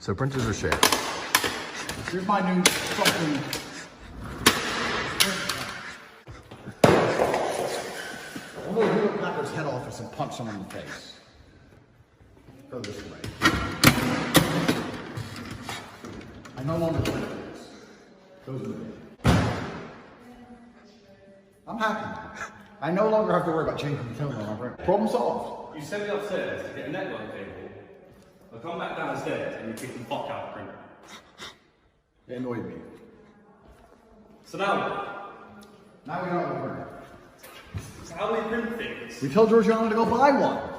So printers are shit. Here's my new fucking... I'm gonna do it back his head office and punch someone in the face. Go this way. I no longer print this. Goes in the bin. I'm happy. I no longer have to worry about changing the film on my print. Problem solved. You sent me upstairs to get a network cable. I come back downstairs and you kick the fuck out of the printer. It annoyed me. So now Now we don't have a printer. so how do we print things? We told Georgiana to go buy one.